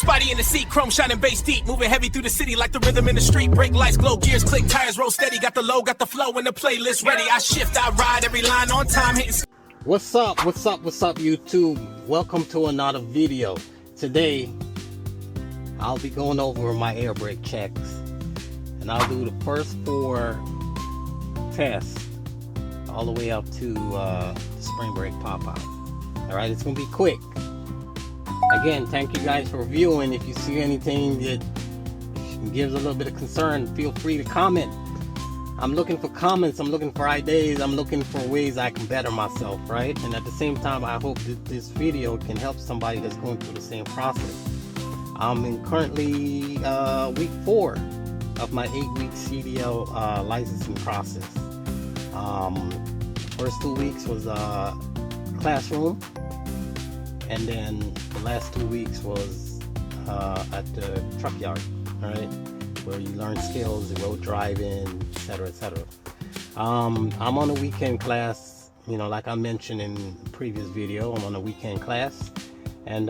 Spotty in the seat, chrome shining bass deep, moving heavy through the city like the rhythm in the street. Brake lights glow, gears click, tires roll steady. Got the low, got the flow, and the playlist ready. I shift, I ride, every line on time, hitting. What's up YouTube? Welcome to another video. Today I'll be going over my air brake checks, and I'll do the first 4 tests all the way up to spring brake pop out. Alright, it's gonna be quick. Again, thank you guys for viewing. If you see anything that gives a little bit of concern, feel free to comment. I'm looking for comments, I'm looking for ideas, I'm looking for ways I can better myself, right? And at the same time, I hope that this video can help somebody that's going through the same process. I'm in currently week 4 of my 8-week CDL licensing process. First 2 weeks was classroom, and then the last 2 weeks was at the truck yard, right, where you learn skills, road driving, etc., etc. I'm on a weekend class, you know, like I mentioned in the previous video. I'm on a weekend class, and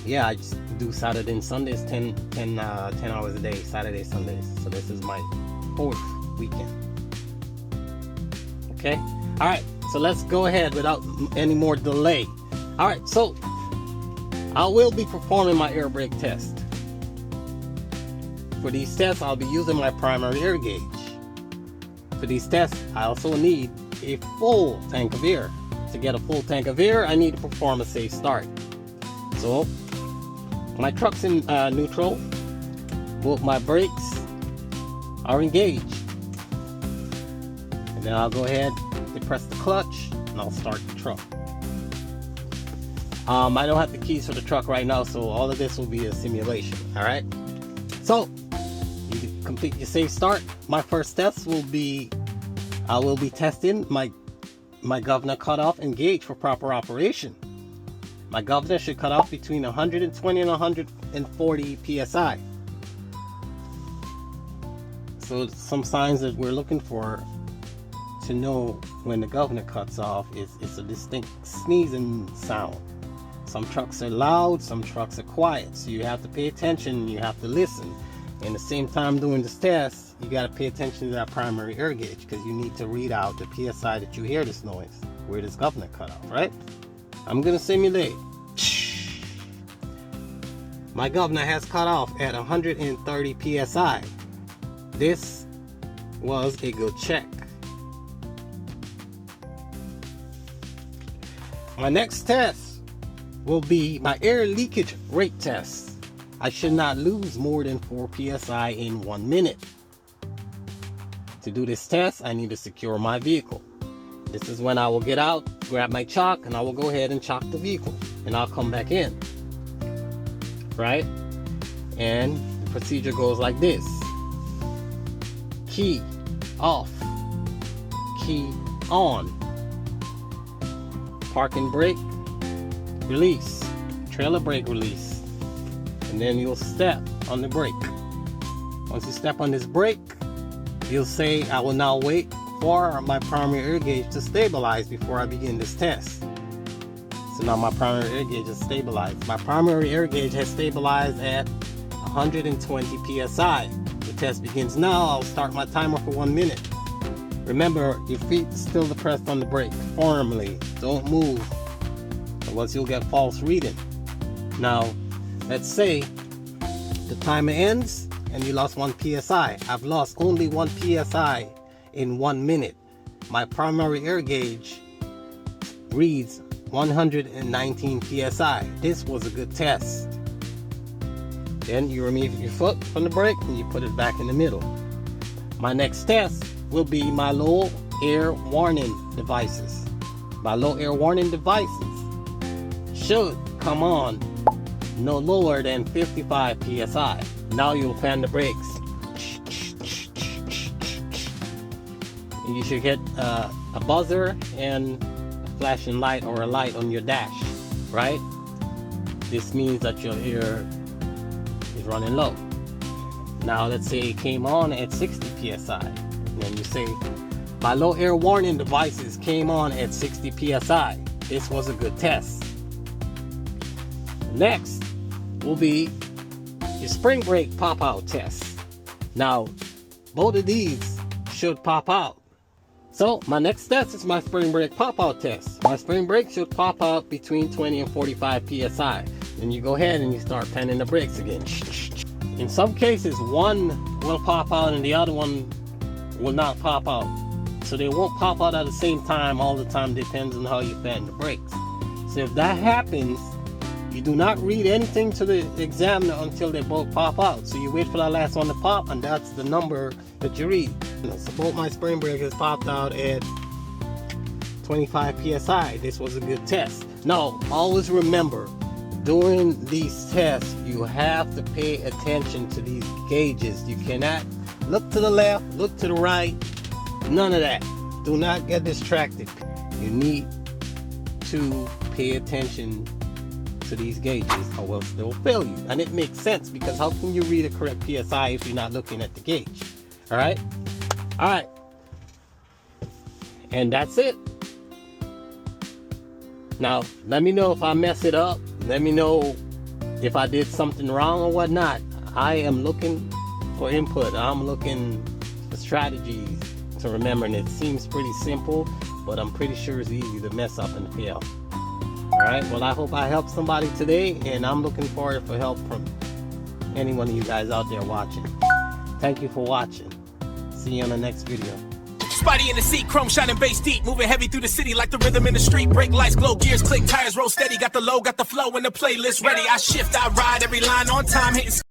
yeah, I just do Saturday and Sundays, 10 hours a day, Saturday, Sundays. So this is my 4th weekend. Okay, all right, so let's go ahead without any more delay. All right, so I will be performing my air brake test. For these tests, I'll be using my primary air gauge. For these tests, I also need a full tank of air. To get a full tank of air, I need to perform a safe start. So my truck's in neutral, both my brakes are engaged, and then I'll go ahead and press the clutch and I'll start the truck. I don't have the keys for the truck right now, so all of this will be a simulation. All right, so you complete your safe start. My first test will be, I will be testing my governor cutoff and gauge for proper operation. My governor should cut off between 120 and 140 psi. So some signs that we're looking for to know when the governor cuts off is it's a distinct sneezing sound. Some trucks are loud, some trucks are quiet, so you have to pay attention, you have to listen. And at the same time doing this test, you got to pay attention to that primary air gauge, because you need to read out the psi that you hear this noise, where this governor cut off, right? I'm gonna simulate. My governor has cut off at 130 psi. This was a good check. My next test will be my air leakage rate test. I should not lose more than 4 psi in 1 minute. To do this test, I need to secure my vehicle. This is when I will get out, grab my chalk, and I will go ahead and chalk the vehicle, and I'll come back in, right? And the procedure goes like this: key off, key on, parking brake release, trailer brake release, and then you'll step on the brake. Once you step on this brake, you'll say, I will now wait for my primary air gauge to stabilize before I begin this test. So now my primary air gauge is stabilized. My primary air gauge has stabilized at 120 psi. The test begins now. I'll start my timer for 1 minute. Remember, your feet still depressed on the brake firmly. Don't move, otherwise you'll get false reading. Now, let's say the timer ends and you lost 1 psi. I've lost only 1 psi in 1 minute. My primary air gauge reads 119 psi. This was a good test. Then you remove your foot from the brake and you put it back in the middle. My next test will be my low air warning devices. My low air warning devices should come on no lower than 55 psi. Now you'll fan the brakes. And you should get a buzzer and a flashing light or a light on your dash, right? This means that your air is running low. Now let's say it came on at 60 psi. And then you say, my low air warning devices came on at 60 psi. This was a good test. Next, will be your spring brake pop-out test. Now, both of these should pop out. So my next test is my spring brake pop-out test. My spring brake should pop out between 20 and 45 psi. Then you go ahead and you start penning the brakes again. In some cases, one will pop out and the other one will not pop out. So they won't pop out at the same time all the time, depends on how you fan the brakes. So if that happens, you do not read anything to the examiner until they both pop out. So you wait for that last one to pop, and that's the number that you read. So both my spring brake has popped out at 25 psi. This was a good test. Now, always remember, during these tests, you have to pay attention to these gauges. You cannot look to the left, look to the right, none of that. Do not get distracted. You need to pay attention to these gauges or else they'll fail you. And it makes sense, because how can you read a correct PSI if you're not looking at the gauge? Alright? Alright. And that's it. Now, let me know if I mess it up. Let me know if I did something wrong or whatnot. I am looking for input. I'm looking for strategies to remember, and it seems pretty simple, but I'm pretty sure it's easy to mess up and fail. Alright, well, I hope I helped somebody today, and I'm looking forward for help from any one of you guys out there watching. Thank you for watching. See you on the next video. Spotty in the seat, chrome shining bass deep, moving heavy through the city like the rhythm in the street. Brake lights glow, gears click, tires roll steady. Got the low, got the flow, and the playlist ready. I shift, I ride, every line on time, hitting.